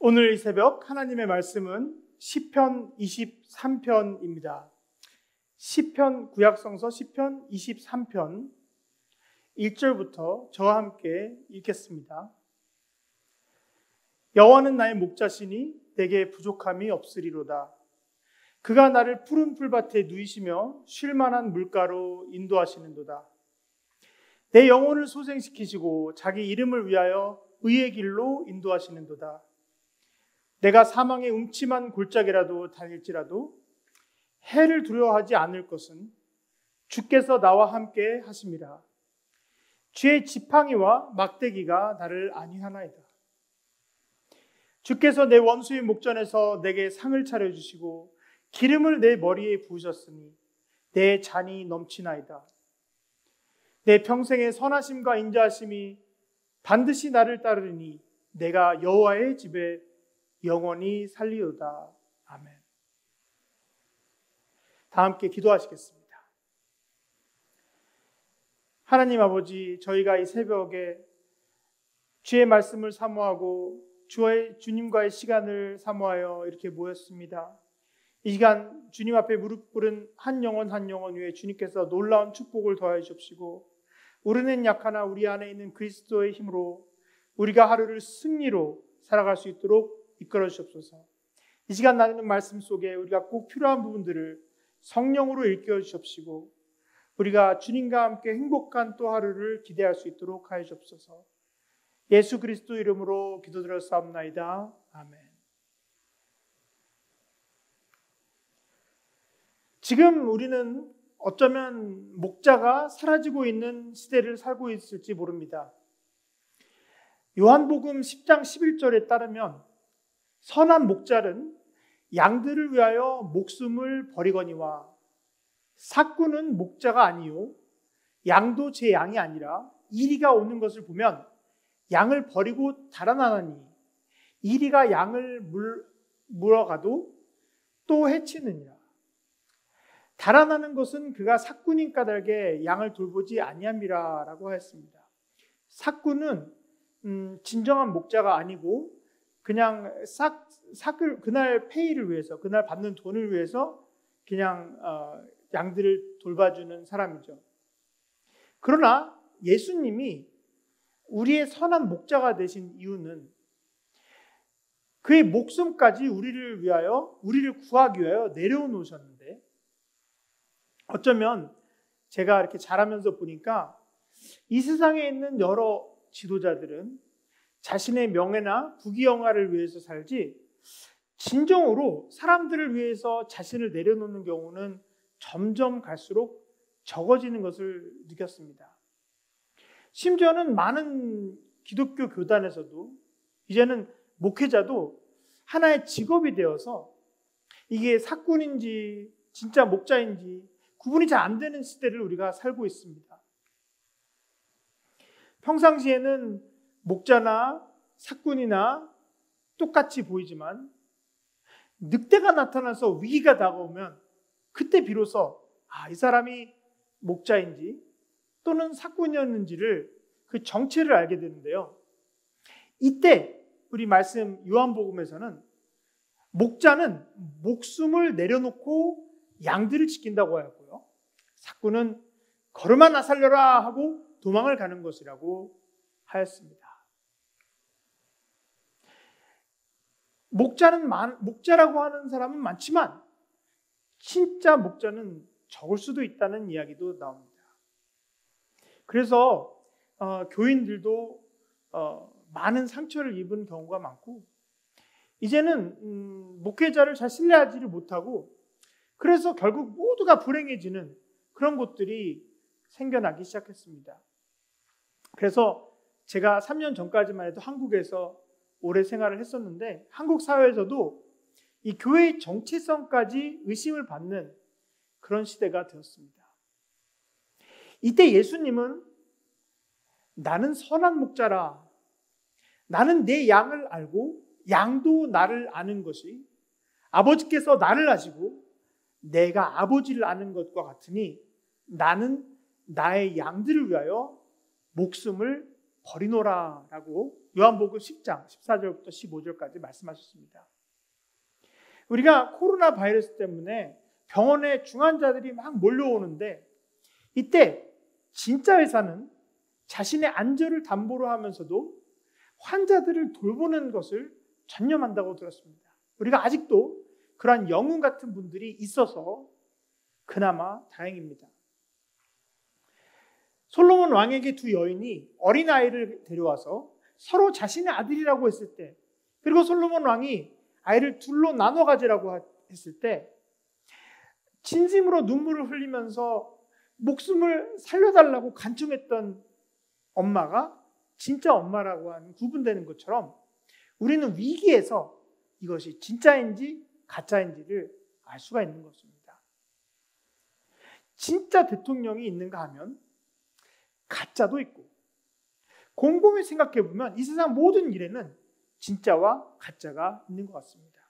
오늘 이 새벽 하나님의 말씀은 시편 23편입니다. 시편 구약성서 시편 23편 1절부터 저와 함께 읽겠습니다. 여호와는 나의 목자시니 내게 부족함이 없으리로다. 그가 나를 푸른 풀밭에 누이시며 쉴 만한 물가로 인도하시는도다. 내 영혼을 소생시키시고 자기 이름을 위하여 의의 길로 인도하시는도다. 내가 사망의 음침한 골짜기라도 다닐지라도 해를 두려워하지 않을 것은 주께서 나와 함께 하심이라. 주의 지팡이와 막대기가 나를 안위하나이다. 주께서 내 원수의 목전에서 내게 상을 차려주시고 기름을 내 머리에 부으셨으니 내 잔이 넘치나이다. 내 평생의 선하심과 인자하심이 반드시 나를 따르니 내가 여호와의 집에 영원히 살리로다. 아멘. 다 함께 기도하시겠습니다. 하나님 아버지, 저희가 이 새벽에 주의 말씀을 사모하고 주님과의 시간을 사모하여 이렇게 모였습니다. 이 시간 주님 앞에 무릎 꿇은 한 영혼 한 영혼 위에 주님께서 놀라운 축복을 더하여 주옵시고, 우리는 약하나 우리 안에 있는 그리스도의 힘으로 우리가 하루를 승리로 살아갈 수 있도록 이끌어 주옵소서. 이 시간 나누는 말씀 속에 우리가 꼭 필요한 부분들을 성령으로 일깨워 주옵시고, 우리가 주님과 함께 행복한 또 하루를 기대할 수 있도록 하여 주옵소서. 예수 그리스도 이름으로 기도드렸사옵나이다. 아멘. 지금 우리는 어쩌면 목자가 사라지고 있는 시대를 살고 있을지 모릅니다. 요한복음 10장 11절에 따르면 선한 목자는 양들을 위하여 목숨을 버리거니와 삭구는 목자가 아니요 양도 제 양이 아니라 이리가 오는 것을 보면 양을 버리고 달아나니 이리가 양을 물어가도 또 해치느니라. 달아나는 것은 그가 삭구님 까닭에 양을 돌보지 아니함이라 라고 하였습니다. 삭구는 진정한 목자가 아니고 그냥 삭을 그날 페이를 위해서, 그날 받는 돈을 위해서 그냥 양들을 돌봐주는 사람이죠. 그러나 예수님이 우리의 선한 목자가 되신 이유는 그의 목숨까지 우리를 구하기 위하여 내려놓으셨는데, 어쩌면 제가 이렇게 자라면서 보니까 이 세상에 있는 여러 지도자들은 자신의 명예나 부귀영화를 위해서 살지 진정으로 사람들을 위해서 자신을 내려놓는 경우는 점점 갈수록 적어지는 것을 느꼈습니다. 심지어는 많은 기독교 교단에서도 이제는 목회자도 하나의 직업이 되어서 이게 사꾼인지 진짜 목자인지 구분이 잘 안 되는 시대를 우리가 살고 있습니다. 평상시에는 목자나 사꾼이나 똑같이 보이지만 늑대가 나타나서 위기가 다가오면 그때 비로소 이 사람이 목자인지 또는 사꾼이었는지를 그 정체를 알게 되는데요. 이때 우리 말씀 요한복음에서는 목자는 목숨을 내려놓고 양들을 지킨다고 하였고요, 사꾼은 걸음아 살려라 하고 도망을 가는 것이라고 하였습니다. 목자라고 하는 사람은 많지만 진짜 목자는 적을 수도 있다는 이야기도 나옵니다. 그래서 교인들도 많은 상처를 입은 경우가 많고, 이제는 목회자를 잘 신뢰하지를 못하고, 그래서 결국 모두가 불행해지는 그런 곳들이 생겨나기 시작했습니다. 그래서 제가 3년 전까지만 해도 한국에서 오래 생활을 했었는데, 한국 사회에서도 이 교회의 정체성까지 의심을 받는 그런 시대가 되었습니다. 이때 예수님은 나는 선한 목자라, 나는 내 양을 알고 양도 나를 아는 것이 아버지께서 나를 아시고 내가 아버지를 아는 것과 같으니 나는 나의 양들을 위하여 목숨을 버리노라라고 요한복음 10장 14절부터 15절까지 말씀하셨습니다. 우리가 코로나 바이러스 때문에 병원에 중환자들이 막 몰려오는데 이때 진짜 의사는 자신의 안전을 담보로 하면서도 환자들을 돌보는 것을 전념한다고 들었습니다. 우리가 아직도 그러한 영웅 같은 분들이 있어서 그나마 다행입니다. 솔로몬 왕에게 두 여인이 어린아이를 데려와서 서로 자신의 아들이라고 했을 때, 그리고 솔로몬 왕이 아이를 둘로 나눠 가지라고 했을 때 진심으로 눈물을 흘리면서 목숨을 살려달라고 간청했던 엄마가 진짜 엄마라고 하는 구분되는 것처럼 우리는 위기에서 이것이 진짜인지 가짜인지를 알 수가 있는 것입니다. 진짜 대통령이 있는가 하면 가짜도 있고, 곰곰이 생각해 보면 이 세상 모든 일에는 진짜와 가짜가 있는 것 같습니다.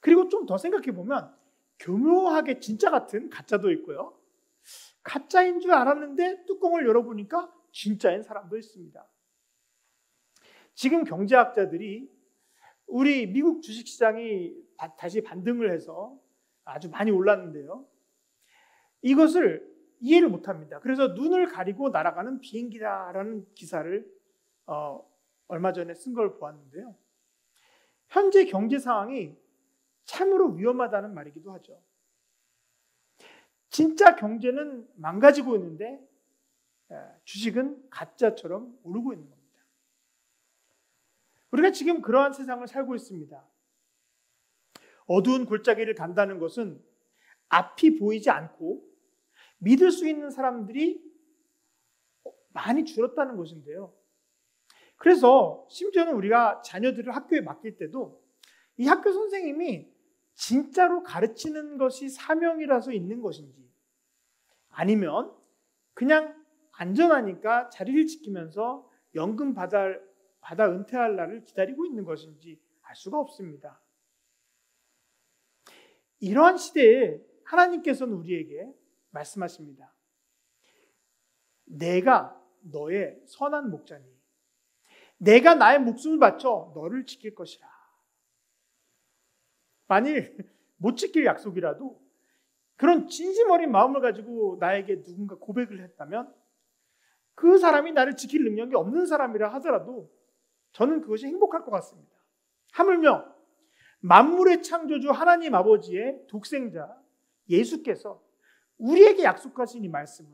그리고 좀 더 생각해 보면 교묘하게 진짜 같은 가짜도 있고요, 가짜인 줄 알았는데 뚜껑을 열어보니까 진짜인 사람도 있습니다. 지금 경제학자들이 우리 미국 주식시장이 다시 반등을 해서 아주 많이 올랐는데요, 이것을 이해를 못합니다. 그래서 눈을 가리고 날아가는 비행기다라는 기사를 얼마 전에 쓴 걸 보았는데요, 현재 경제 상황이 참으로 위험하다는 말이기도 하죠. 진짜 경제는 망가지고 있는데 주식은 가짜처럼 오르고 있는 겁니다. 우리가 지금 그러한 세상을 살고 있습니다. 어두운 골짜기를 간다는 것은 앞이 보이지 않고 믿을 수 있는 사람들이 많이 줄었다는 것인데요. 그래서 심지어는 우리가 자녀들을 학교에 맡길 때도 이 학교 선생님이 진짜로 가르치는 것이 사명이라서 있는 것인지, 아니면 그냥 안전하니까 자리를 지키면서 연금 받아 은퇴할 날을 기다리고 있는 것인지 알 수가 없습니다. 이러한 시대에 하나님께서는 우리에게 말씀하십니다. 내가 너의 선한 목자니 내가 나의 목숨을 바쳐 너를 지킬 것이라. 만일 못 지킬 약속이라도 그런 진심 어린 마음을 가지고 나에게 누군가 고백을 했다면 그 사람이 나를 지킬 능력이 없는 사람이라 하더라도 저는 그것이 행복할 것 같습니다. 하물며 만물의 창조주 하나님 아버지의 독생자 예수께서 우리에게 약속하신 이 말씀은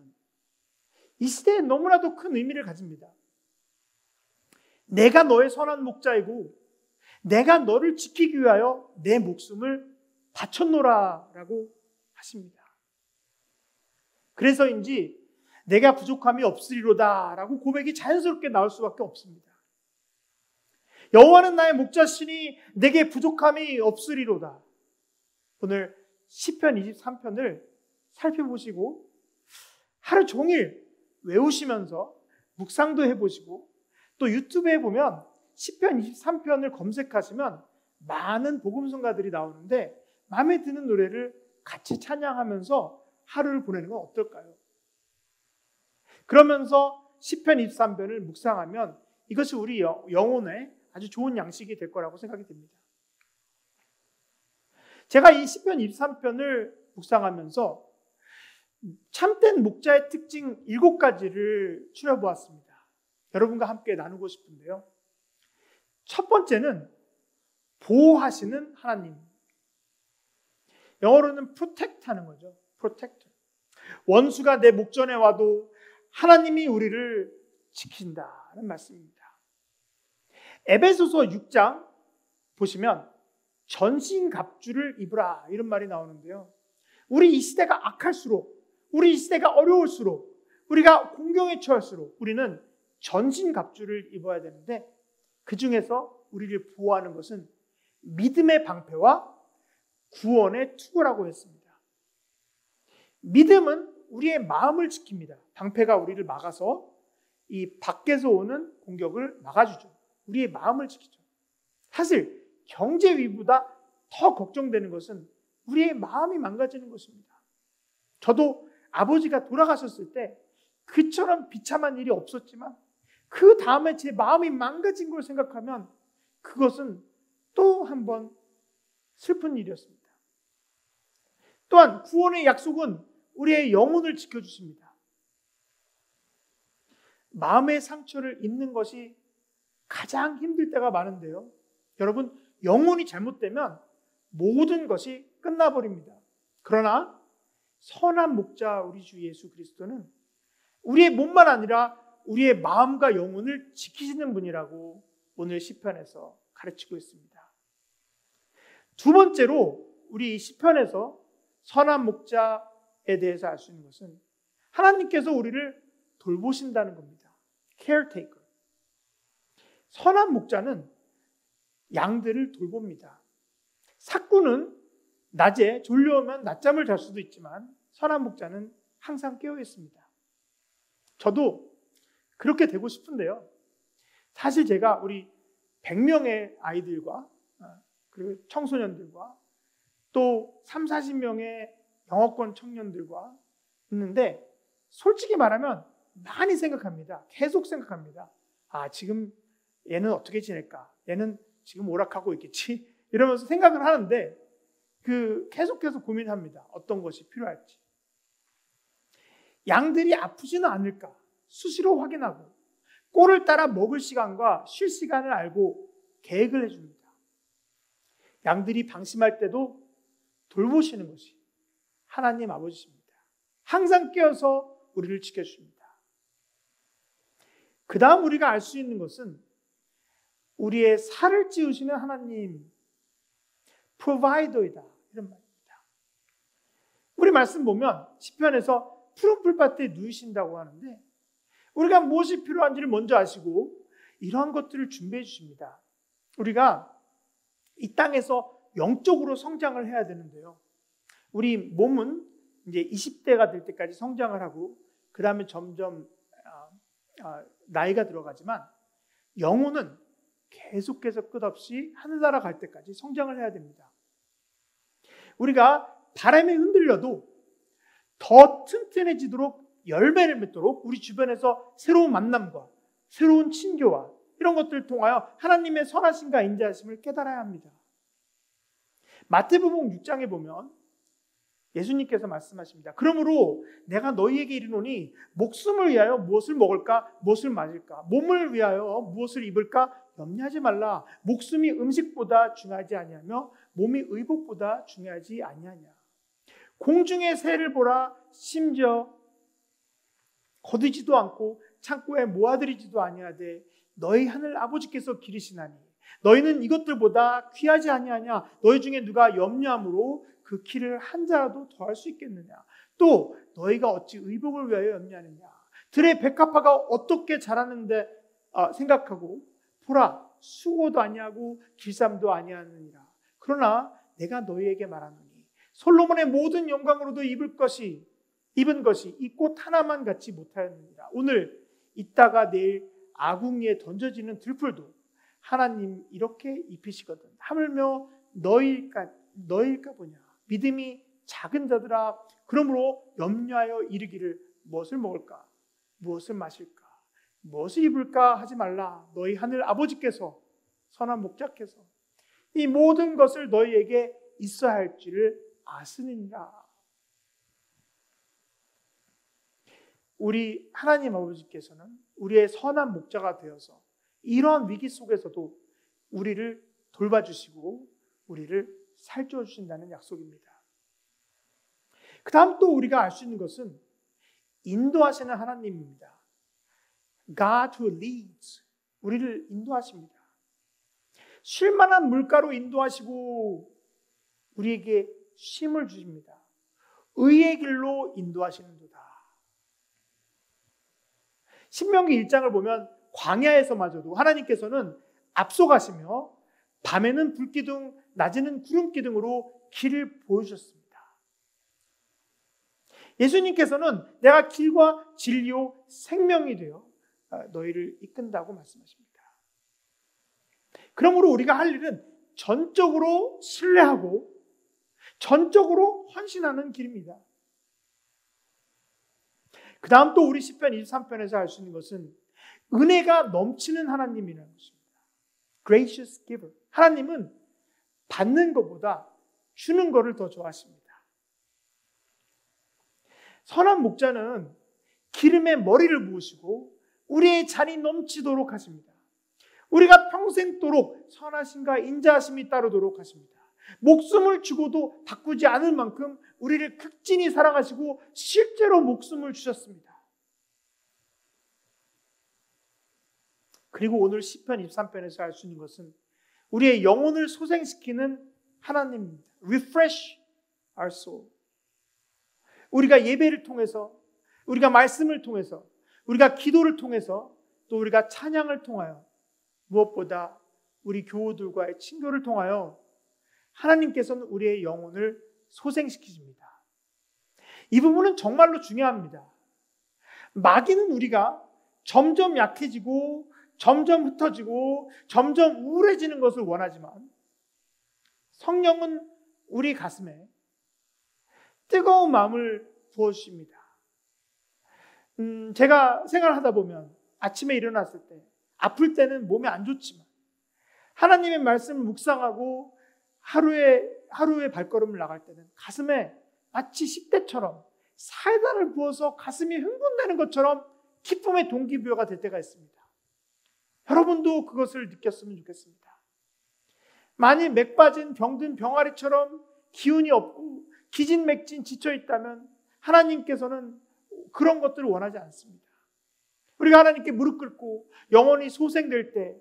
이 시대에 너무나도 큰 의미를 가집니다. 내가 너의 선한 목자이고 내가 너를 지키기 위하여 내 목숨을 바쳤노라 라고 하십니다. 그래서인지 내가 부족함이 없으리로다 라고 고백이 자연스럽게 나올 수밖에 없습니다. 여호와는 나의 목자시니 내게 부족함이 없으리로다. 오늘 시편 23편을 살펴보시고 하루 종일 외우시면서 묵상도 해보시고, 또 유튜브에 보면 시편 23편을 검색하시면 많은 복음성가들이 나오는데 마음에 드는 노래를 같이 찬양하면서 하루를 보내는 건 어떨까요? 그러면서 시편 23편을 묵상하면 이것이 우리 영혼에 아주 좋은 양식이 될 거라고 생각이 듭니다. 제가 이 시편 23편을 묵상하면서 참된 목자의 특징 7가지를 추려보았습니다. 여러분과 함께 나누고 싶은데요. 첫 번째는 보호하시는 하나님. 영어로는 protect 하는 거죠. protect. 원수가 내 목전에 와도 하나님이 우리를 지킨다는 말씀입니다. 에베소서 6장 보시면 전신갑주를 입으라 이런 말이 나오는데요. 우리 이 시대가 악할수록, 우리 이 시대가 어려울수록, 우리가 공경에 처할수록 우리는 전신갑주를 입어야 되는데 그 중에서 우리를 보호하는 것은 믿음의 방패와 구원의 투구라고 했습니다. 믿음은 우리의 마음을 지킵니다. 방패가 우리를 막아서 이 밖에서 오는 공격을 막아주죠. 우리의 마음을 지키죠. 사실 경제 위기보다 더 걱정되는 것은 우리의 마음이 망가지는 것입니다. 저도 아버지가 돌아가셨을 때 그처럼 비참한 일이 없었지만 그 다음에 제 마음이 망가진 걸 생각하면 그것은 또 한 번 슬픈 일이었습니다. 또한 구원의 약속은 우리의 영혼을 지켜주십니다. 마음의 상처를 입는 것이 가장 힘들 때가 많은데요. 여러분, 영혼이 잘못되면 모든 것이 끝나버립니다. 그러나 선한 목자 우리 주 예수 그리스도는 우리의 몸만 아니라 우리의 마음과 영혼을 지키시는 분이라고 오늘 시편에서 가르치고 있습니다. 두 번째로 우리 시편에서 선한 목자에 대해서 알 수 있는 것은 하나님께서 우리를 돌보신다는 겁니다. caretaker. 선한 목자는 양들을 돌봅니다. 삭구는 낮에 졸려오면 낮잠을 잘 수도 있지만 선한 목자는 항상 깨어 있습니다. 저도 그렇게 되고 싶은데요. 사실 제가 우리 100명의 아이들과 그리고 청소년들과 또 3, 40명의 영어권 청년들과 있는데 솔직히 말하면 많이 생각합니다. 계속 생각합니다. 지금 얘는 어떻게 지낼까? 얘는 지금 오락하고 있겠지? 이러면서 생각을 하는데 계속해서 고민합니다. 어떤 것이 필요할지. 양들이 아프지는 않을까? 수시로 확인하고 꼴을 따라 먹을 시간과 쉴 시간을 알고 계획을 해줍니다. 양들이 방심할 때도 돌보시는 것이 하나님 아버지십니다. 항상 깨어서 우리를 지켜주십니다. 그 다음 우리가 알 수 있는 것은 우리의 살을 찌우시는 하나님 프로바이더이다 이런 말입니다. 우리 말씀 보면 시편에서 푸른 풀밭에 누이신다고 하는데 우리가 무엇이 필요한지를 먼저 아시고 이러한 것들을 준비해 주십니다. 우리가 이 땅에서 영적으로 성장을 해야 되는데요. 우리 몸은 이제 20대가 될 때까지 성장을 하고 그 다음에 점점 나이가 들어가지만 영혼은 계속해서 끝없이 하늘나라 갈 때까지 성장을 해야 됩니다. 우리가 바람에 흔들려도 더 튼튼해지도록 열매를 맺도록 우리 주변에서 새로운 만남과 새로운 친교와 이런 것들을 통하여 하나님의 선하심과 인자하심을 깨달아야 합니다. 마태복음 6장에 보면 예수님께서 말씀하십니다. 그러므로 내가 너희에게 이르노니 목숨을 위하여 무엇을 먹을까 무엇을 마실까 몸을 위하여 무엇을 입을까 염려하지 말라. 목숨이 음식보다 중요하지 아니하며 몸이 의복보다 중요하지 아니하냐. 공중의 새를 보라. 심지어 거두지도 않고 창고에 모아들이지도 아니하되 너희 하늘 아버지께서 기르시나니 너희는 이것들보다 귀하지 아니하냐. 너희 중에 누가 염려함으로 그 키를 한 자라도 더할 수 있겠느냐. 또 너희가 어찌 의복을 위하여 염려하느냐. 들의 백합화가 어떻게 자라는데 생각하고 보라 수고도 아니하고 길쌈도 아니하느니라. 그러나 내가 너희에게 말하노니 솔로몬의 모든 영광으로도 입은 것이 이 꽃 하나만 갖지 못하였느니라. 오늘 있다가 내일 아궁이에 던져지는 들풀도 하나님 이렇게 입히시거든. 하물며 너희일까 보냐. 믿음이 작은 자들아 그러므로 염려하여 이르기를 무엇을 먹을까 무엇을 마실까 무엇을 입을까 하지 말라. 너희 하늘 아버지께서 선한 목자께서 이 모든 것을 너희에게 있어야 할 줄을 아시느니라. 우리 하나님 아버지께서는 우리의 선한 목자가 되어서 이러한 위기 속에서도 우리를 돌봐주시고 우리를 살쪄 주신다는 약속입니다. 그 다음 또 우리가 알 수 있는 것은 인도하시는 하나님입니다. God who leads. 우리를 인도하십니다. 쉴만한 물가로 인도하시고 우리에게 쉼을 주십니다. 의의 길로 인도하시는도다. 신명기 1장을 보면 광야에서마저도 하나님께서는 앞서가시며 밤에는 불기둥, 낮에는 구름기둥으로 길을 보여주셨습니다. 예수님께서는 내가 길과 진리요 생명이 되어 너희를 이끈다고 말씀하십니다. 그러므로 우리가 할 일은 전적으로 신뢰하고 전적으로 헌신하는 길입니다. 그 다음 또 우리 시편 23편에서 알 수 있는 것은 은혜가 넘치는 하나님이라는 것입니다. Gracious giver. 하나님은 받는 것보다 주는 것을 더 좋아하십니다. 선한 목자는 기름에 머리를 부으시고 우리의 잔이 넘치도록 하십니다. 우리가 평생도록 선하심과 인자하심이 따르도록 하십니다. 목숨을 주고도 바꾸지 않을 만큼 우리를 극진히 사랑하시고 실제로 목숨을 주셨습니다. 그리고 오늘 시편 23편에서 알 수 있는 것은 우리의 영혼을 소생시키는 하나님입니다. Refresh our soul. 우리가 예배를 통해서, 우리가 말씀을 통해서, 우리가 기도를 통해서, 또 우리가 찬양을 통하여, 무엇보다 우리 교우들과의 친교를 통하여 하나님께서는 우리의 영혼을 소생시키십니다. 이 부분은 정말로 중요합니다. 마귀는 우리가 점점 약해지고 점점 흩어지고 점점 우울해지는 것을 원하지만 성령은 우리 가슴에 뜨거운 마음을 부어주십니다. 제가 생활하다 보면 아침에 일어났을 때, 아플 때는 몸이 안 좋지만 하나님의 말씀을 묵상하고 하루의 발걸음을 나갈 때는 가슴에 마치 10대처럼 사이다를 부어서 가슴이 흥분되는 것처럼 기쁨의 동기부여가 될 때가 있습니다. 여러분도 그것을 느꼈으면 좋겠습니다. 만일 맥 빠진 병든 병아리처럼 기운이 없고 기진맥진 지쳐있다면 하나님께서는 그런 것들을 원하지 않습니다. 우리가 하나님께 무릎 꿇고 영혼이 소생될 때,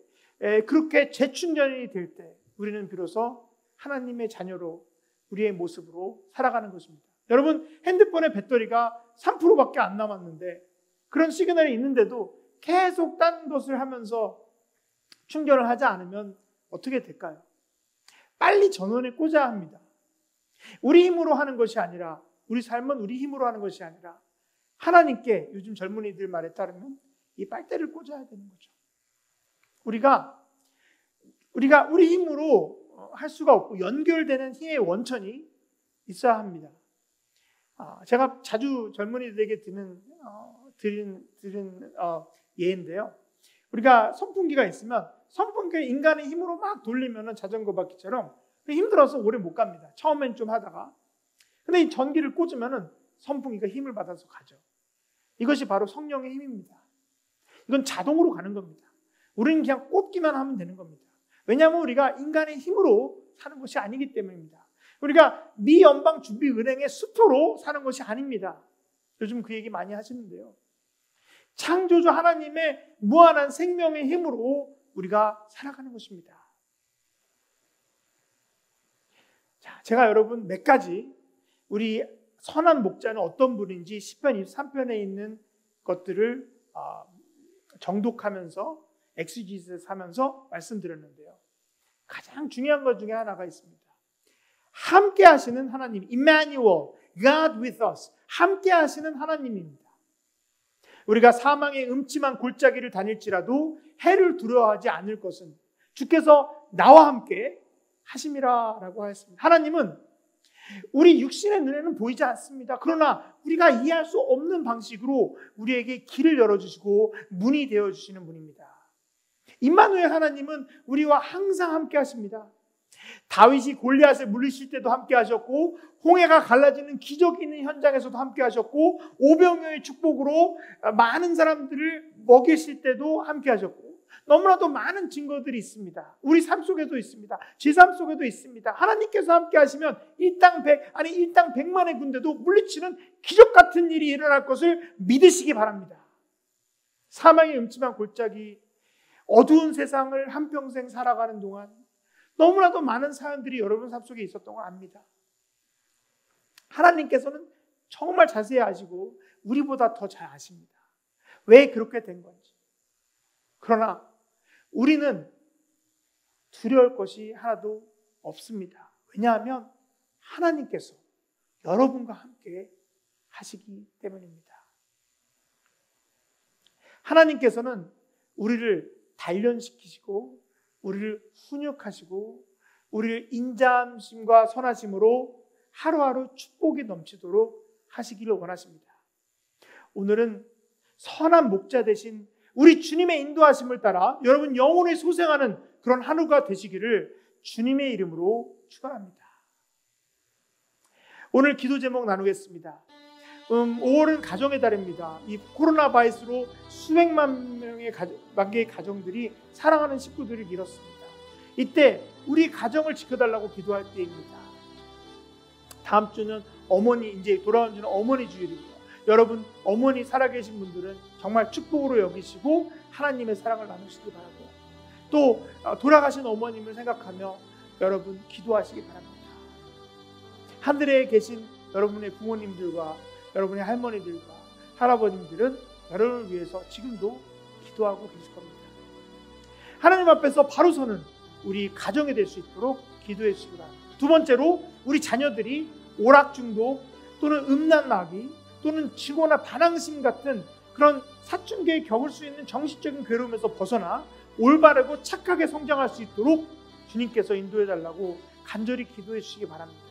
그렇게 재충전이 될 때 우리는 비로소 하나님의 자녀로 우리의 모습으로 살아가는 것입니다. 여러분, 핸드폰의 배터리가 3%밖에 안 남았는데 그런 시그널이 있는데도 계속 딴 것을 하면서 충전을 하지 않으면 어떻게 될까요? 빨리 전원에 꽂아야 합니다. 우리 힘으로 하는 것이 아니라, 우리 삶은 우리 힘으로 하는 것이 아니라 하나님께, 요즘 젊은이들 말에 따르면 이 빨대를 꽂아야 되는 거죠. 우리가 우리 힘으로 할 수가 없고 연결되는 힘의 원천이 있어야 합니다. 제가 자주 젊은이들에게 드리는 예인데요. 우리가 선풍기가 있으면 선풍기를 인간의 힘으로 막 돌리면 자전거 바퀴처럼 힘들어서 오래 못 갑니다. 처음엔 좀 하다가. 근데 이 전기를 꽂으면 선풍기가 힘을 받아서 가죠. 이것이 바로 성령의 힘입니다. 이건 자동으로 가는 겁니다. 우리는 그냥 꽂기만 하면 되는 겁니다. 왜냐하면 우리가 인간의 힘으로 사는 것이 아니기 때문입니다. 우리가 미 연방준비은행의 수표로 사는 것이 아닙니다. 요즘 그 얘기 많이 하시는데요. 창조주 하나님의 무한한 생명의 힘으로 우리가 살아가는 것입니다. 자, 제가 여러분 몇 가지 우리 선한 목자는 어떤 분인지 시편 23편에 있는 것들을 정독하면서 엑시지스 하면서 말씀드렸는데요. 가장 중요한 것 중에 하나가 있습니다. 함께 하시는 하나님, Emmanuel, God with us. 함께 하시는 하나님입니다. 우리가 사망의 음침한 골짜기를 다닐지라도 해를 두려워하지 않을 것은 주께서 나와 함께 하심이라 라고 하였습니다. 하나님은 우리 육신의 눈에는 보이지 않습니다. 그러나 우리가 이해할 수 없는 방식으로 우리에게 길을 열어주시고 문이 되어주시는 분입니다. 임마누엘 하나님은 우리와 항상 함께 하십니다. 다윗이 골리앗을 물리칠 때도 함께 하셨고 홍해가 갈라지는 기적이 있는 현장에서도 함께 하셨고 오병이어의 축복으로 많은 사람들을 먹이실 때도 함께 하셨고 너무나도 많은 증거들이 있습니다. 우리 삶 속에도 있습니다. 제 삶 속에도 있습니다. 하나님께서 함께 하시면 일당 100만의 군대도 물리치는 기적 같은 일이 일어날 것을 믿으시기 바랍니다. 사망의 음침한 골짜기, 어두운 세상을 한평생 살아가는 동안 너무나도 많은 사연들이 여러분 삶 속에 있었던 걸 압니다. 하나님께서는 정말 자세히 아시고 우리보다 더 잘 아십니다. 왜 그렇게 된 건지. 그러나 우리는 두려울 것이 하나도 없습니다. 왜냐하면 하나님께서 여러분과 함께 하시기 때문입니다. 하나님께서는 우리를 단련시키시고 우리를 훈육하시고 우리를 인자함과 선하심으로 하루하루 축복이 넘치도록 하시기를 원하십니다. 오늘은 선한 목자 대신 우리 주님의 인도하심을 따라 여러분 영혼을 소생하는 그런 한 해가 되시기를 주님의 이름으로 축원합니다. 오늘 기도 제목 나누겠습니다. 5월은 가정의 달입니다. 이 코로나 바이러스로 수백만 만 개의 가정들이 사랑하는 식구들을 잃었습니다. 이때 우리 가정을 지켜달라고 기도할 때입니다. 다음 주는 어머니, 이제 돌아온 주는 어머니 주일입니다. 여러분 어머니 살아계신 분들은 정말 축복으로 여기시고 하나님의 사랑을 나누시기 바라고, 또 돌아가신 어머님을 생각하며 여러분 기도하시기 바랍니다. 하늘에 계신 여러분의 부모님들과 여러분의 할머니들과 할아버님들은 여러분을 위해서 지금도 기도하고 계실 겁니다. 하나님 앞에서 바로 서는 우리 가정이 될 수 있도록 기도해 주시기 바랍니다. 두 번째로 우리 자녀들이 오락 중독 또는 음란 마비 또는 증오나 반항심 같은 그런 사춘기에 겪을 수 있는 정신적인 괴로움에서 벗어나 올바르고 착하게 성장할 수 있도록 주님께서 인도해 달라고 간절히 기도해 주시기 바랍니다.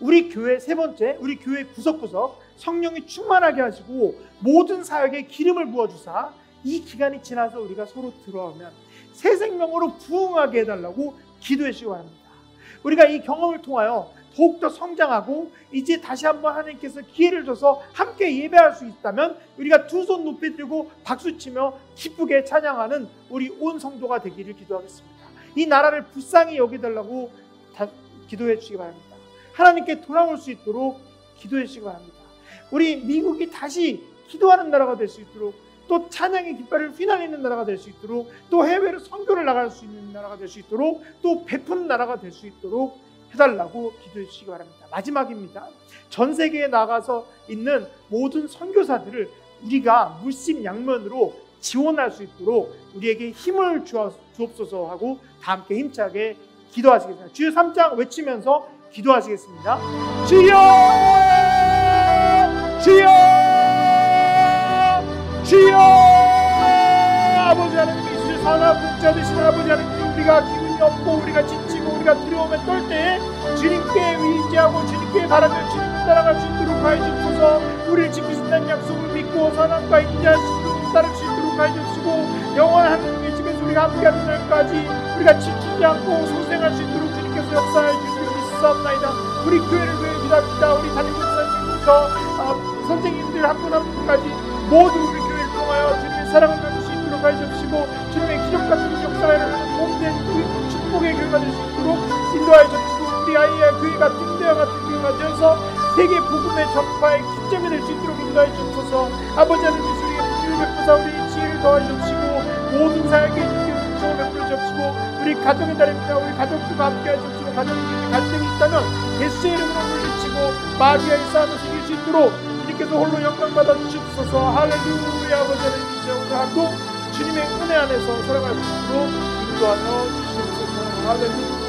우리 교회 세 번째, 우리 교회 구석구석 성령이 충만하게 하시고 모든 사역에 기름을 부어주사 이 기간이 지나서 우리가 서로 들어오면 새 생명으로 부흥하게 해달라고 기도해 주시기 바랍니다. 우리가 이 경험을 통하여 더욱더 성장하고 이제 다시 한번 하나님께서 기회를 줘서 함께 예배할 수 있다면 우리가 두 손 높이 들고 박수치며 기쁘게 찬양하는 우리 온 성도가 되기를 기도하겠습니다. 이 나라를 불쌍히 여기달라고 기도해 주시기 바랍니다. 하나님께 돌아올 수 있도록 기도해 주시기 바랍니다. 우리 미국이 다시 기도하는 나라가 될 수 있도록, 또 찬양의 깃발을 휘날리는 나라가 될 수 있도록, 또 해외로 선교를 나갈 수 있는 나라가 될 수 있도록, 또 베푸는 나라가 될 수 있도록 해달라고 기도해 주시기 바랍니다. 마지막입니다. 전 세계에 나가서 있는 모든 선교사들을 우리가 물심양면으로 지원할 수 있도록 우리에게 힘을 주옵소서 하고 다 함께 힘차게 기도하시겠습니다. 주여 3장 외치면서 기도하시겠습니다. 주여! 주여! 주여! 아버지 하나님, 이슬 사나 국자 되신 아버지 하나님, 우리가 기운이 없고 우리가 지치고 우리가 두려움에 떨 때에 주님께 의지하고 주님께 바라며 주님 따라갈 수 있도록 하여 주옵소서. 우리를 지키신다는 약속을 믿고 선함과 인자하심으로 따를 수 있도록 하여 주옵시고, 영원한 하나님의 집에서 우리가 함께하는 날까지 우리가 지키지 않고 소생할 수 있도록 주님께서 역사하여 주시기를 믿사옵나이다. 우리 교회를 위해 기도합니다. 우리 담임 목사님부터 선생님들 한 분 한 분까지 모두 우리 교회를 통하여 주님의 사랑을 나눌 수 있도록 하여 주시고, 주님의 기적 같은 역사를 몸된 축복의 교회가 될 수 있도록 인도하여 주시고, 우리 아이의 교회가 등대와 같은 교회가 되어서 세계 복음의 전파의 기점이 될 수 있도록 인도하여 주옵소서. 아버지 하나님, 우리의 분유를 베푸사 우리의 지혜를 더하여 주시고 모든 사역에 주께서 축복을 베풀어 주시고, 우리 가정의 달입니다. 우리 가족들과 함께하여 주시고, 가정들이 갈등이 있다면 예수의 이름으로 물리치고 마귀와의 싸움을 이길 수 있도록 주님께서 홀로 영광 받아 주시옵소서. 할렐루야. 아버지 하나님, 이제 오늘 하루 주님의 은혜 안에서 살아갈 수 있도록 인도하여 주시옵소서. 할렐루야.